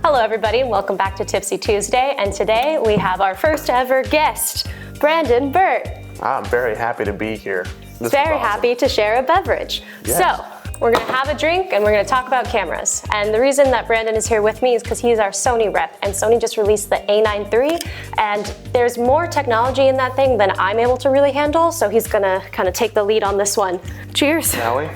Hello everybody, and welcome back to Tipsy Tuesday, and today we have our first ever guest, Brandon Burt. I'm very happy to be here. Very happy to share a beverage. Yes. So, we're gonna have a drink and we're gonna talk about cameras. And the reason that Brandon is here with me is because he's our Sony rep, and Sony just released the A9III, and there's more technology in that thing than I'm able to really handle, so he's gonna kind of take the lead on this one. Cheers. Shall we?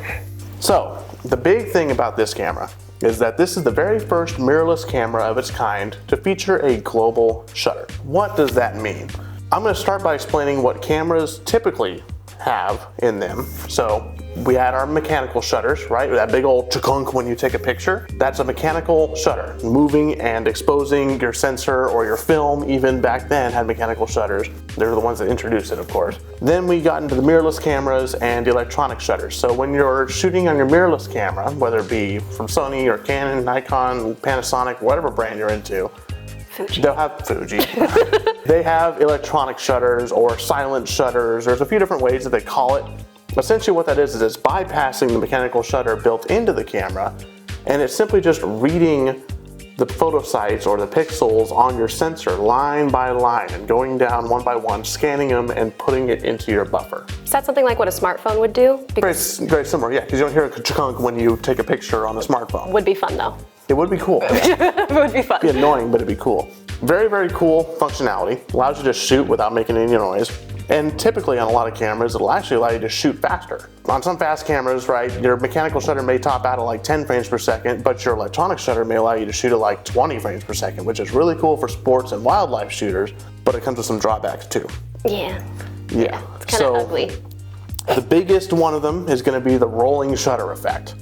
So, the big thing about this camera is that this is the very first mirrorless camera of its kind to feature a global shutter. What does that mean? I'm going to start by explaining what cameras typically have in them. So we had our mechanical shutters, right? That big old chukunk when you take a picture. That's a mechanical shutter, moving and exposing your sensor or your film. Even back then had mechanical shutters. They're the ones that introduced it, of course. Then we got into the mirrorless cameras and the electronic shutters. So when you're shooting on your mirrorless camera, whether it be from Sony or Canon, Nikon, Panasonic, whatever brand you're into, Fuji. they'll have Fuji. They have electronic shutters or silent shutters. There's a few different ways that they call it. Essentially what that is it's bypassing the mechanical shutter built into the camera, and it's simply just reading the photo sites or the pixels on your sensor line by line and going down one by one, scanning them and putting it into your buffer. Is that something like what a smartphone would do? Very similar, yeah, because you don't hear a chunk when you take a picture on a smartphone. Would be fun though. It would be cool. It would be fun. It'd be annoying, but it'd be cool. Very, very cool functionality. Allows you to shoot without making any noise. And typically on a lot of cameras, it'll actually allow you to shoot faster. On some fast cameras, right, your mechanical shutter may top out at like 10 frames per second, but your electronic shutter may allow you to shoot at like 20 frames per second, which is really cool for sports and wildlife shooters, but it comes with some drawbacks too. Yeah. Yeah. It's kind of ugly. The biggest one of them is going to be the rolling shutter effect.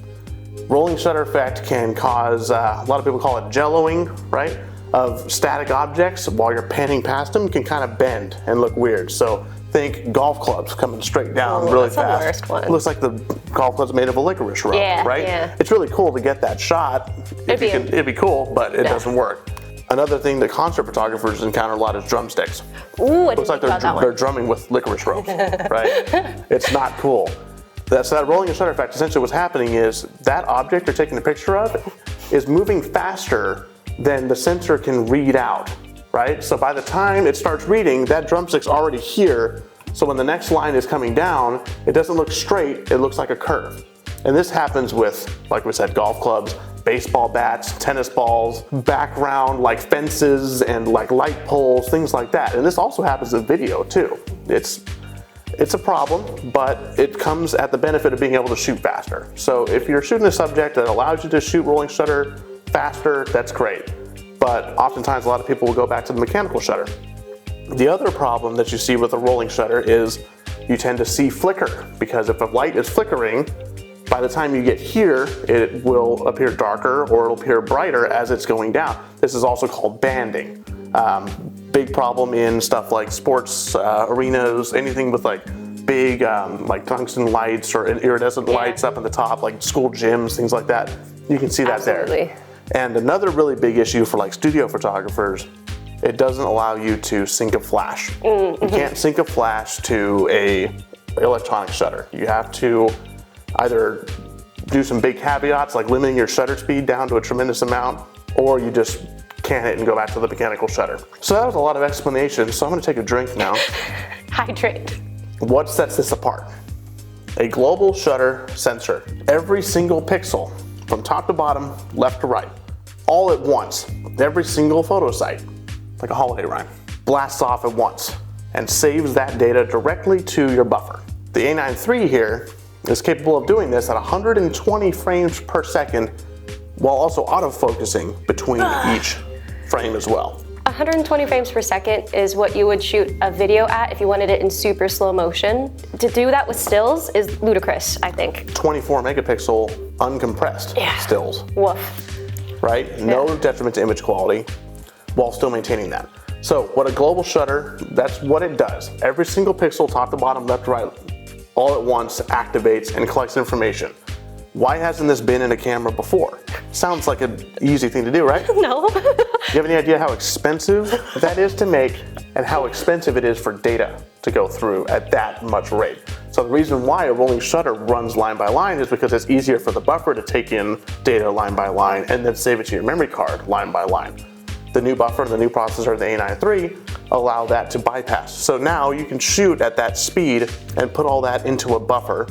Rolling shutter effect can cause, a lot of people call it jelloing, right? Of static objects while you're panning past them can kind of bend and look weird. So think golf clubs coming straight down really fast. That's the worst one. It looks like the golf club's made of a licorice rub, right? Yeah. It's really cool to get that shot. It'd be cool, but it doesn't work. Another thing that concert photographers encounter a lot is drumsticks. Ooh, Looks like they're drumming with licorice ropes, right? It's not cool. So that rolling shutter effect, essentially what's happening is that object you're taking a picture of is moving faster than the sensor can read out, right? So by the time it starts reading, that drumstick's already here. So when the next line is coming down, it doesn't look straight, it looks like a curve. And this happens with, like we said, golf clubs, baseball bats, tennis balls, background like fences and like light poles, things like that. And this also happens in video too. It's a problem, but it comes at the benefit of being able to shoot faster. So if you're shooting a subject that allows you to shoot rolling shutter faster, that's great. But oftentimes a lot of people will go back to the mechanical shutter. The other problem that you see with the rolling shutter is you tend to see flicker, because if a light is flickering, by the time you get here, it will appear darker or it'll appear brighter as it's going down. This is also called banding. Big problem in stuff like sports arenas, anything with like big like tungsten lights or iridescent lights up at the top, like school gyms, things like that. You can see that there. And another really big issue for like studio photographers, it doesn't allow you to sync a flash. You can't sync a flash to a electronic shutter. You have to either do some big caveats like limiting your shutter speed down to a tremendous amount, or you just can it and go back to the mechanical shutter. So that was a lot of explanation, so I'm gonna take a drink now. Hydrate. What sets this apart? A global shutter sensor. Every single pixel, from top to bottom, left to right, all at once, every single photo site, like a holiday rhyme, blasts off at once and saves that data directly to your buffer. The A9III here is capable of doing this at 120 frames per second while also autofocusing between each frame as well. 120 frames per second is what you would shoot a video at if you wanted it in super slow motion. To do that with stills is ludicrous, I think. 24 megapixel uncompressed stills. Woof. Right? No detriment to image quality while still maintaining that. So what a global shutter, that's what it does. Every single pixel, top to bottom, left to right, all at once activates and collects information. Why hasn't this been in a camera before? Sounds like an easy thing to do, right? No. Do you have any idea how expensive that is to make and how expensive it is for data to go through at that much rate? So the reason why a rolling shutter runs line by line is because it's easier for the buffer to take in data line by line and then save it to your memory card line by line. The new buffer and the new processor, the A9III, allow that to bypass. So now you can shoot at that speed and put all that into a buffer,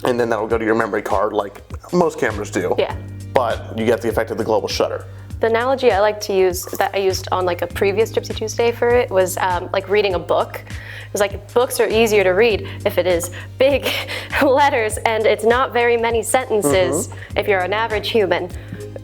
and then that'll go to your memory card like most cameras do. Yeah. But you get the effect of the global shutter. The analogy I like to use, that I used on like a previous Tipsy Tuesday for it, was like reading a book. It was like, books are easier to read if it is big letters and it's not very many sentences if you're an average human.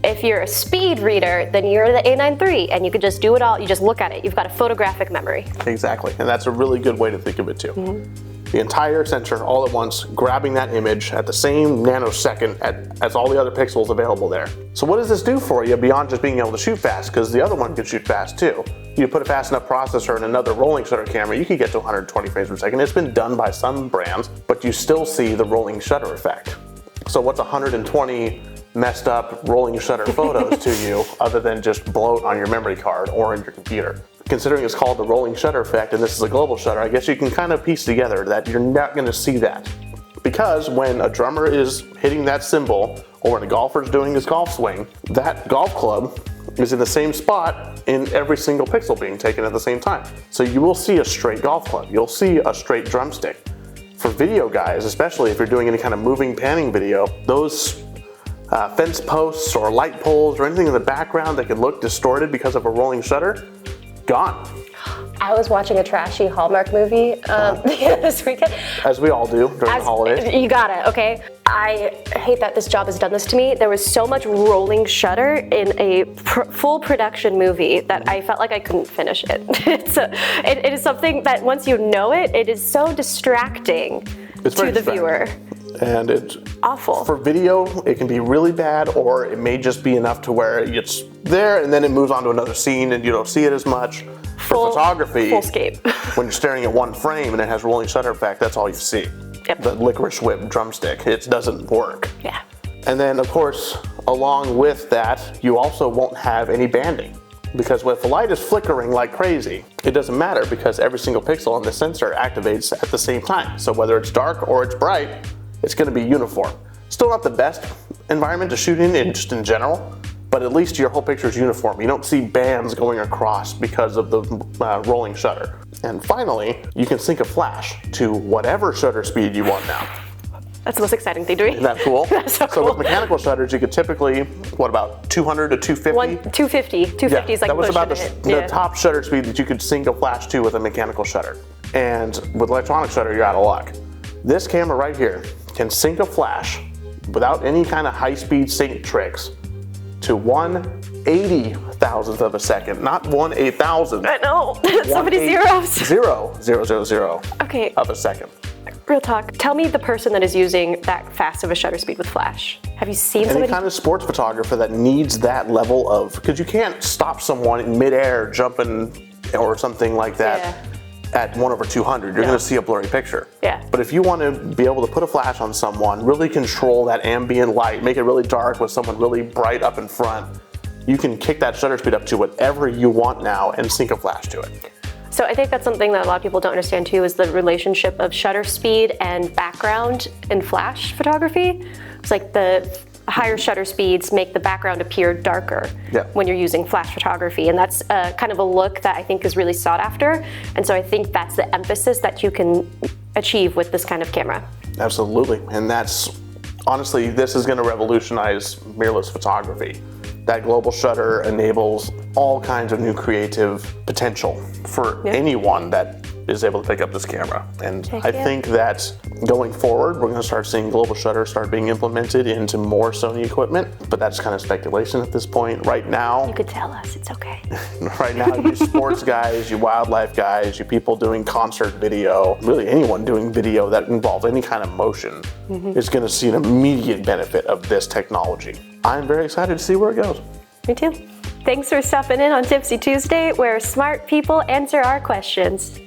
If you're a speed reader, then you're the A9III and you can just do it all, you just look at it. You've got a photographic memory. Exactly, and that's a really good way to think of it too. The entire sensor all at once, grabbing that image at the same nanosecond as all the other pixels available there. So what does this do for you beyond just being able to shoot fast? Because the other one can shoot fast too. You put a fast enough processor in another rolling shutter camera, you can get to 120 frames per second. It's been done by some brands, but you still see the rolling shutter effect. So what's 120 messed up rolling shutter photos to you other than just bloat on your memory card or in your computer? Considering it's called the rolling shutter effect and this is a global shutter, I guess you can kind of piece together that you're not going to see that. Because when a drummer is hitting that cymbal or when a golfer is doing his golf swing, that golf club is in the same spot in every single pixel being taken at the same time. So you will see a straight golf club. You'll see a straight drumstick. For video guys, especially if you're doing any kind of moving panning video, those fence posts or light poles or anything in the background that can look distorted because of a rolling shutter, gone. I was watching a trashy Hallmark movie this weekend. As we all do during the holidays. You got it, okay? I hate that this job has done this to me. There was so much rolling shutter in a full production movie that I felt like I couldn't finish it. It is something that once you know it, it is so distracting to the viewer. And it's awful. For video, it can be really bad, or it may just be enough to where it's there and then it moves on to another scene and you don't see it as much. For photography, when you're staring at one frame and it has rolling shutter effect, that's all you see. Yep. The licorice whip drumstick, it doesn't work. Yeah. And then, of course, along with that, you also won't have any banding. Because if the light is flickering like crazy, it doesn't matter because every single pixel on the sensor activates at the same time. So whether it's dark or it's bright, it's going to be uniform. Still not the best environment to shoot in just in general, but at least your whole picture is uniform. You don't see bands going across because of the rolling shutter. And finally, you can sync a flash to whatever shutter speed you want now. That's the most exciting thing to me. Isn't that cool? That's so cool. So with mechanical shutters, you could typically, what about 200 to 250? 250. 250 is like that was about the the top shutter speed that you could sync a flash to with a mechanical shutter. And with electronic shutter, you're out of luck. This camera right here can sync a flash without any kind of high-speed sync tricks to 1/80,000th of a second, not 1/8000th. I know. So many zeros. 0.000 okay. of a second. Real talk. Tell me the person that is using that fast of a shutter speed with flash. Have you seen somebody? Any kind of sports photographer that needs that level of, because you can't stop someone in midair jumping or something like that. Yeah. At 1/200, you're going to see a blurry picture. Yeah. But if you want to be able to put a flash on someone, really control that ambient light, make it really dark with someone really bright up in front, you can kick that shutter speed up to whatever you want now and sync a flash to it. So I think that's something that a lot of people don't understand too, is the relationship of shutter speed and background in flash photography. It's like the higher shutter speeds make the background appear darker when you're using flash photography, and that's kind of a look that I think is really sought after, and so I think that's the emphasis that you can achieve with this kind of camera. Absolutely, and that's, honestly, this is going to revolutionize mirrorless photography. That global shutter enables all kinds of new creative potential for anyone that is able to pick up this camera. And I think that going forward, we're going to start seeing global shutter start being implemented into more Sony equipment, but that's kind of speculation at this point. Right now, you could tell us, it's okay. Right now, you sports guys, you wildlife guys, you people doing concert video, really anyone doing video that involves any kind of motion is going to see an immediate benefit of this technology. I'm very excited to see where it goes. Me too. Thanks for stopping in on Tipsy Tuesday, where smart people answer our questions.